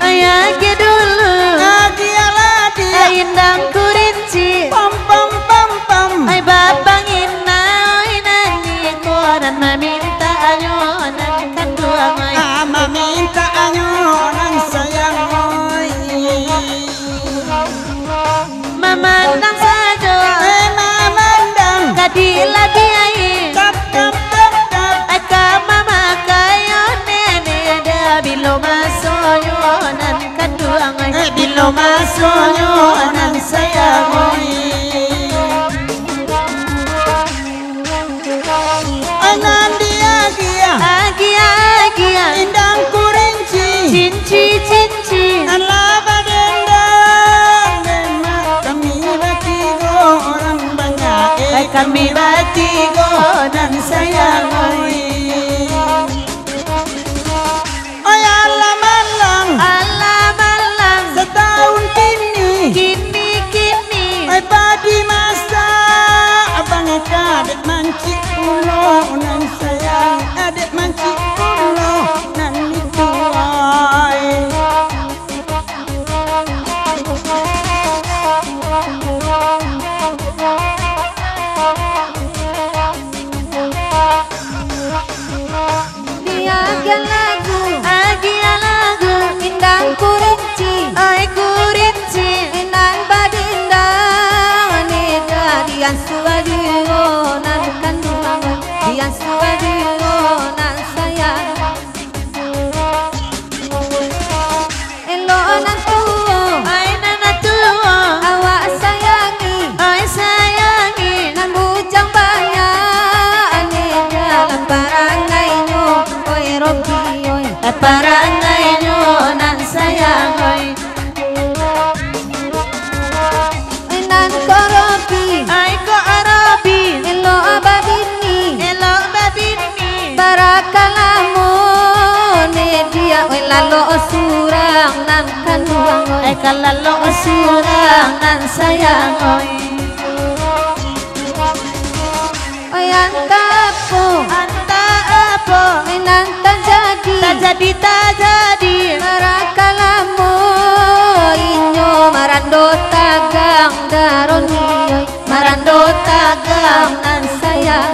Ayah dulu Agialadi Indang kurinci pam pam pam pam Ay babang ina Ay nani koran meminta anyonan kanduang ay ama minta anyonan sayang oi Mamandang sajo mamandang Kadila biayi tap tap tap tap Ay kamama kayo nene Da bilo masoyonan kanduang ay bilo masoyonan sayang oi anandi agia Agia indang kurinci Cinci alaba dendang dema kami bagi orang banyak Ay kami batigo dan sayang oi oi alam-alam Alam-alam setahun kini Kini oi padi masa abang adik mancik ulo nan sayang adik mancik ulo nan itu oi Agia lagu Indang kurinci Ay kurinci Indang badindang Nida dian suadiyo Nan kandungan Dian suadiyo Nan sayang Elo nan tuo Ay nan tuo Awak sayangi Ay sayangi Nan bujang bayang Nida lamparangai nyo Oy Robi oy Parangai nyo nan sayang oy Nan korobi Ay ko arabi Elo babini Para kalamu Ne dia oy lalo surang nan kanduang oy kalalo surang nan sayang oy Oy anta apa Oy nan jadi marakalamu inyo marando tagang daroni oy marando tagang nan sayang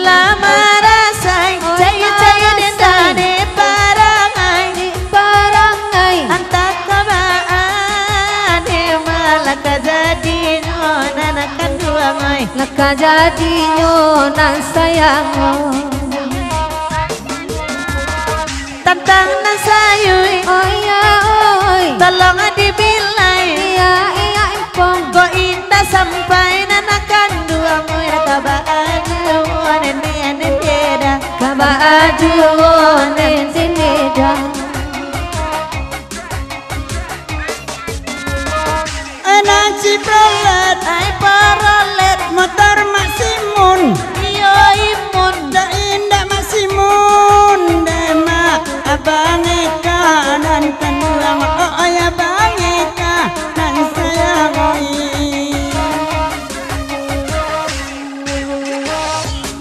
lama rasai caya dendane parangai antak kabaan malaka jadi nyonan kanduang ay laka jadi nyonan sayang tantang nan sayuy oy tolong dibilay iya impong go indah sampai nanakan dua moy kabaan nene beda kabaan nene beda anak ciprolet ay parolet motor maksimun iyo imun da indah maksimun dema abang eka nan kanduang oi abang eka nan sayang oi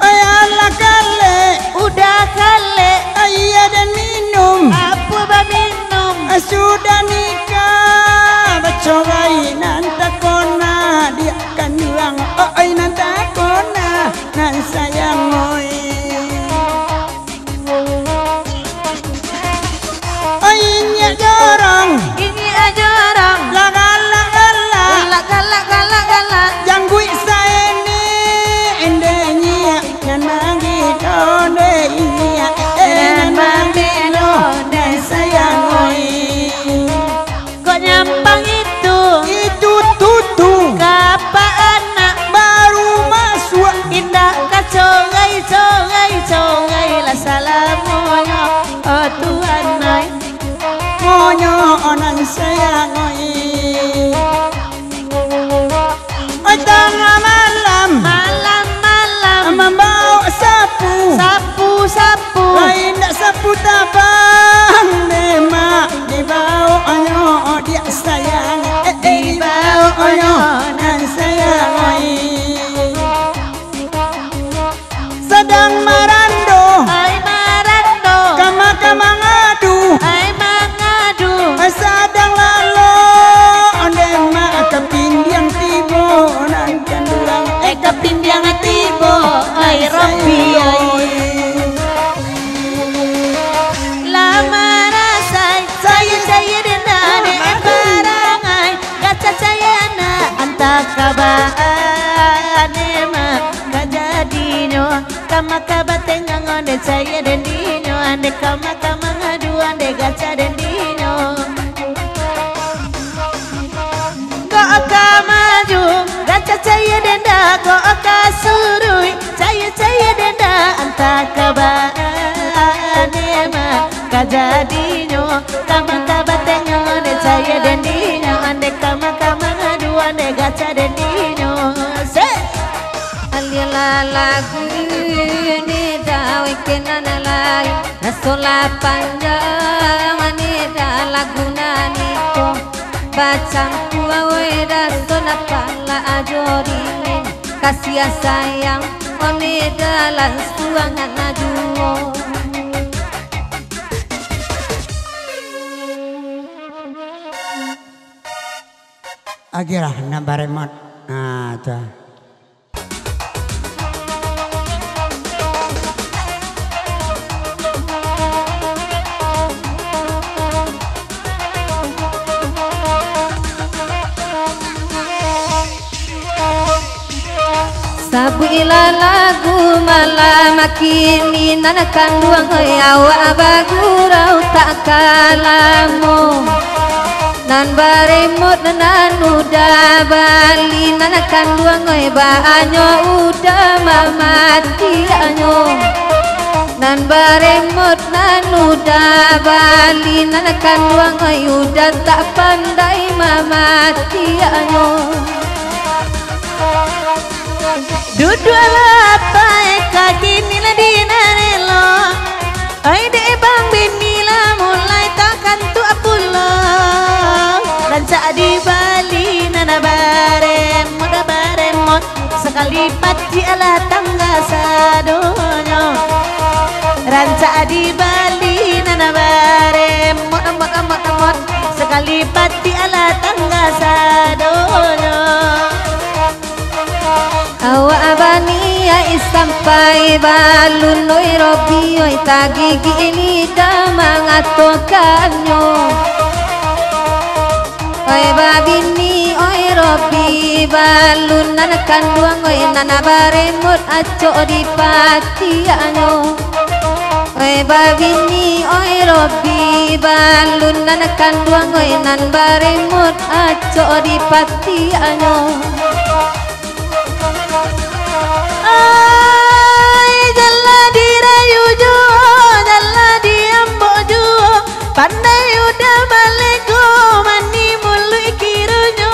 oi ala kale udah kale ayah dan minum apa baminum sudah nikah bacobai nan takona dia kanduang oi nan takona nan sayang oi oi nya dorong ini aja orang lagala janggui saene endenya nanangi donde inya dan bambino dan sayang oi kok nyampang itu tutu kapa anak baru masuk indah kacogai maka batenga ngonde saya dendino ande maka ngadu ande gacha dendino ko aka maju gacha saya denda ko aka surui saya denda anta kabanema kajadino maka batenga ngonde saya dendino ande maka ngadu ande gacha dendino Alila lagu ni dawe kenana lai nasola panjang ni da lagu nani ko bacang tua weda sona pala ajori kasih sayang oni dalam suangan naduo Agira nambaremot tuh. Sabu ila lagu malam kini nana kanduang oi awa bagurau tak kalamu nan baremot nan udah bali nana kanduang oi baanyo udah mamati anyo nan baremot nan udah bali nana kanduang oi udah tak pandai mamati anyo Duduk apa kaki nila di nanelo Ai de bang benila mulai takkan tu apulo Ranca di Bali nana baremot sekali pati ala tangga sadonyo Ranca di Bali nana baremot sekali pati ala tangga sadonyo Awa abani ya sampai balun oi robi oi tagi gini damang atokanyo oi babini oi robi balun nana kanduang oi nana baremut aco di patianyo oi babini oi robi balun nana kanduang oi nan baremut aco di patianyo Pandai udah balego mani mulu ikirunyo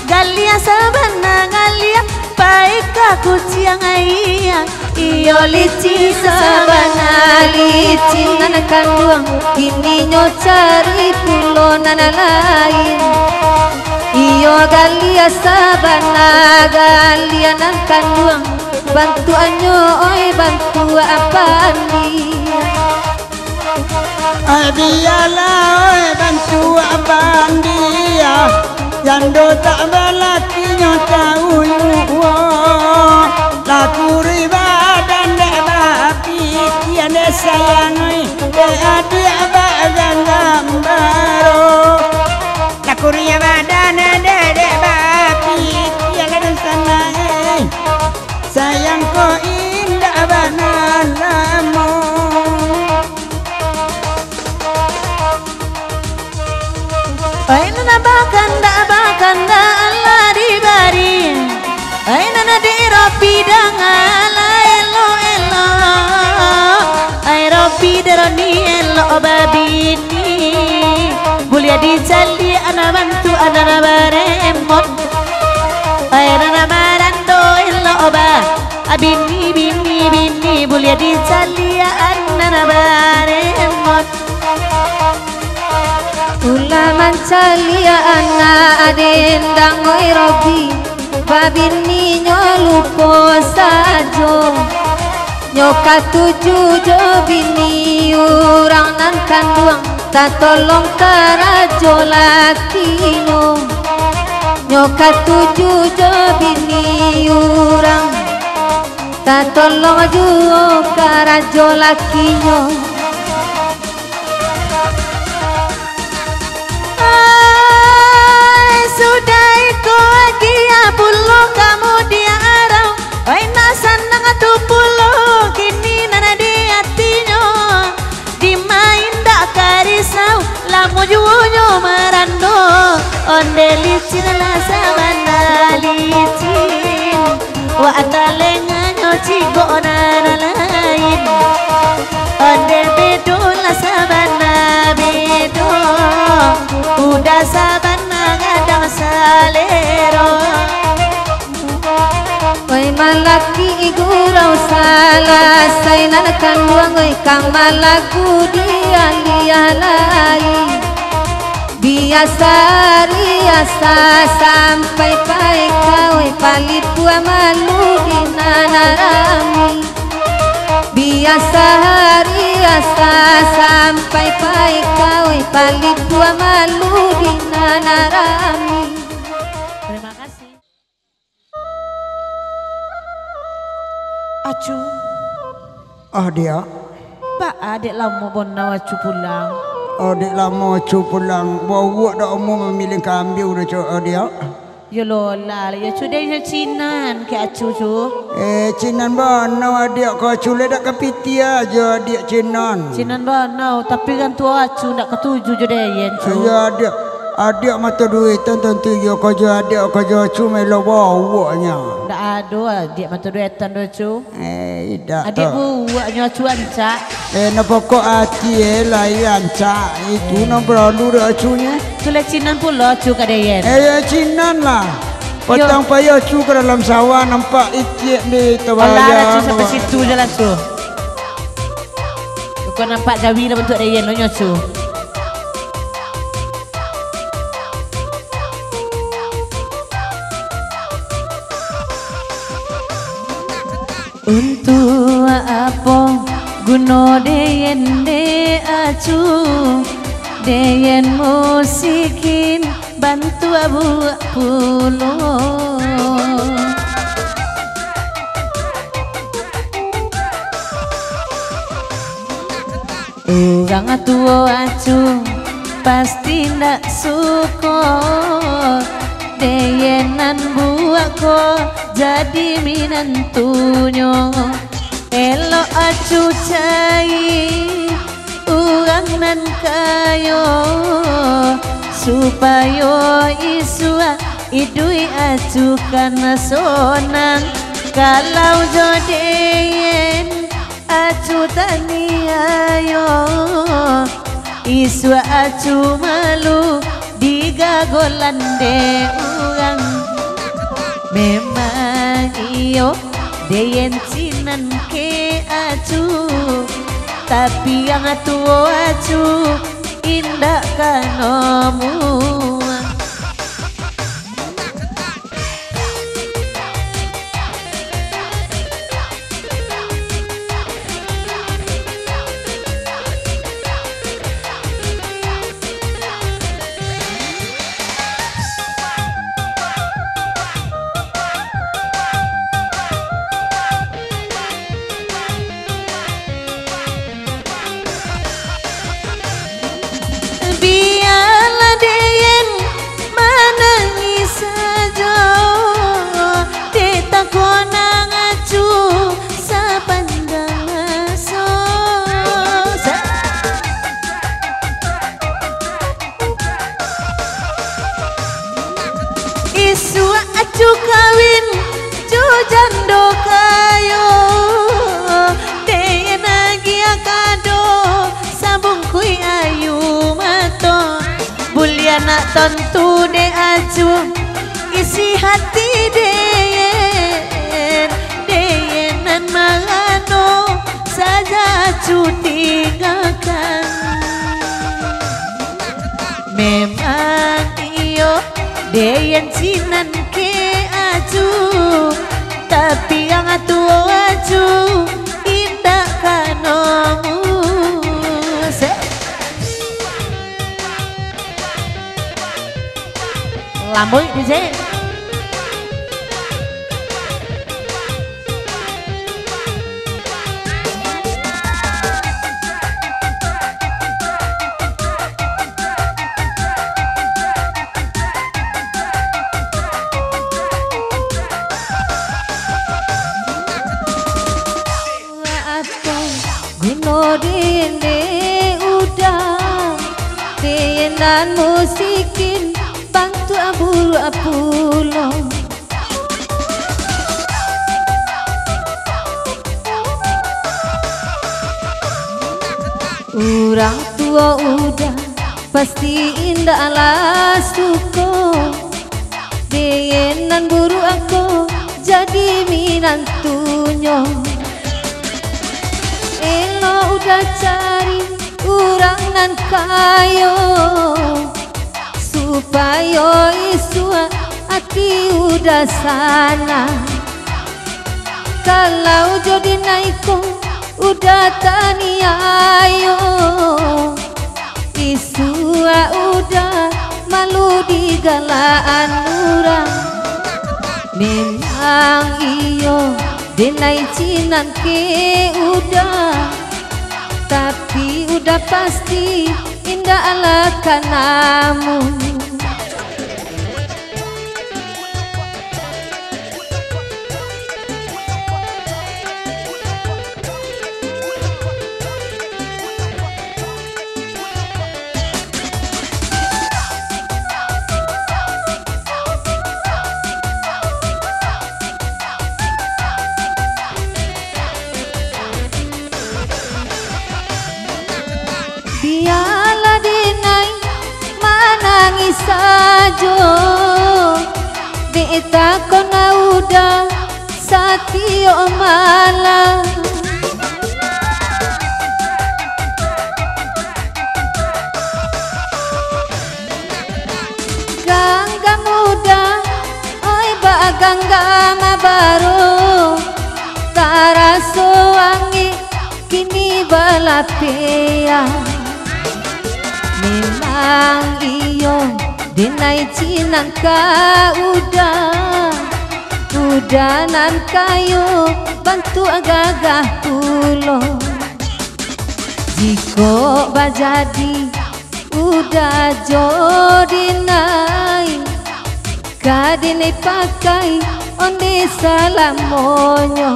Galia sabana galia baik aku ciang ayah Iyo lici sabana lici nana kanduang kini nyo cari pulo nana lain Iyo galia sabana galia nan kanduang bantu anyo oi bantu apa nih Biarlah bantu abang dia Jando tak balaki nyota uyuwa Laku riba dan dek bapi Kian dek sayangi Dek adik bagan gambaro Laku riba dan dek bapi Kian dek sana sayang ko indah banalamu Aina bakanda Allah dibari Aina di ropi dangala elo Ai ropi deroni elo babini Bulia dicali ana bantu ana baremot Aina marando elo abini bini bulia dicali ana baremot Ula mancalia ana adendang oi robi babini nyolupo sajo nyoka tuju jo bini urang nan kanduang tak tolong karajo lakino nyoka tuju jo bini urang tak tolong jo karajo lakino Sudah iko lagi ya pulo kamu dia arau Wai nasan nang atu pulo marando onde licin la sabana licin wa atalenga nyoci gona lain onde bedo la sabana bedo udah sabana gadang salero Oi malaki igurau salah sainan kanduang oi kamalaku dia lialai biasa riasa sampai pai kau palipua malu di nanarami biasa riasa sampai pai kau palipua malu di nanarami. Terima kasih. Acu, Dia. Pak adik lama bona acu pulang. Adik lama cu pulang. Bawa dah umum memilih kambing dah cu dia. Ya lola, ya cu dia cinan ke acu cu. Cinan mana adik kau cu ledak kepiti aja adik cinan. Cinan banau, tapi kan tua acu nak ketujuh je dia cu. Ya adik mata duit tentu ya kau je adik kau je cu melo bawanya. Ndak ada adik mata duitan do cu. Tidak. Adik buatnya acu ancak. Napa kau hati layan cak itu nak perlu dah acunya. Tu le cinan pula acu ka dia. Cinan lah. Petang payah cu ke dalam sawah nampak itik di tebaya. Alah acu sampai situ je lah cu. Kau nampak gawi lah bentuk dia lo nyocu. Untuk apa guna deyen de acu deyen musikin bantu abu pulo orang tua acu pasti ndak suka deyenan buat ko jadi minantunyo elo acu cai uang nan kayo supaya isua idui acu karena sonang kalau jodeyen acu taniayo isua acu malu digagolan de uang memang iyo deyen cinan ke acu tapi yang tua acu indah kanomu biarlah deyen menangis saja kita konang acu sapandang aso isu acu kawin jujando kayo deyen lagi akado sambung kui ayu buliana tentu de acu isi hati deyenan mangano saja acu tinggalkan memang iyo deyen cinan ke acu tapi yang tua acu indah kanomu Lamboy DJ. Guno dine udah dina lan musikin bantu aburu apulo. Orang tua udah pasti indah lah suko, deyenan buru aku jadi minantunya. Elo udah cari orang nan kayo, supaya isua hati udah sana. Kalau jadi naiko udah tani ayo, isua udah malu di galaan orang. Memang iyo denai cinan ke udah, tapi udah pasti indah ala kanamu. Biarlah denai manangis saja, beta kona udah satio malah. Gangga muda, oi bagangga mabaro, taraso wangi kini balapea. Memang iyo denai cinan ka udah nan kayo bantu agagah pulo. Jiko bajadi udah jodinai, kadine pakai onde salamonyo.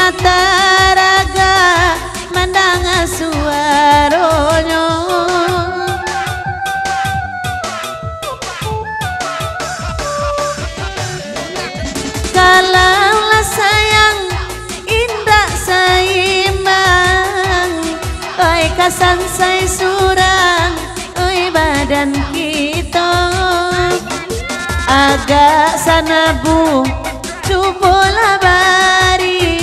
Taraga mandanga suaronyo, kalaulah sayang indah saimbang, oi kasan say surang, oi badan kita agak sanabu cubola bari.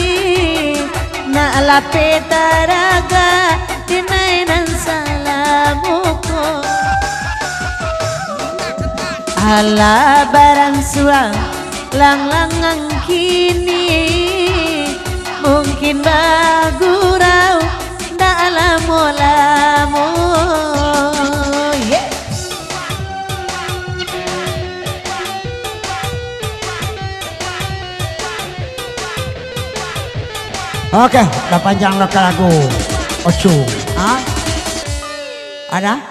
Na lape taraga dinainan salamuko, ala barang suang lang-langang kini, mungkin bagurau nda alamo-lamo. Oke, udah panjang lo ke lagu Ocung. Ada?